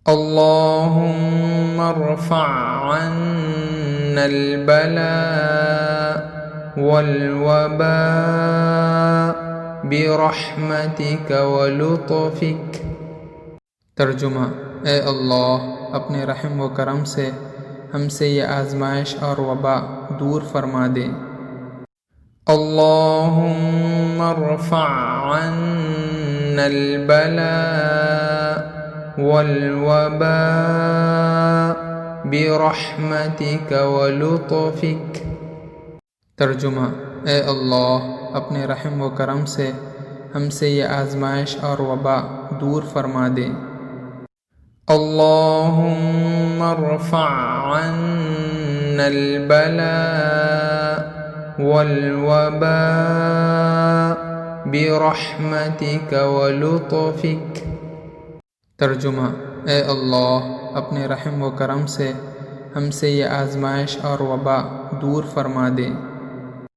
اللهم ارفع عنا البلاء والوباء برحمتك ولطفك۔ ترجمہ: اے اللہ، اپنے رحم و کرم سے ہم سے یہ آزمائش اور وبا دور فرما دے۔ اللہم ارفع عنا البلاء والوباء برحمتك ولطفك۔ ترجمہ: اے اللہ، اپنے رحم و کرم سے ہم سے یہ آزمائش اور وبا دور فرما دے۔ اللہم ارفع عنا البلاء والوباء برحمتك ولطفك۔ ترجمہ: اے اللہ، اپنے رحم و کرم سے ہم سے یہ آزمائش اور وبا دور فرما دے۔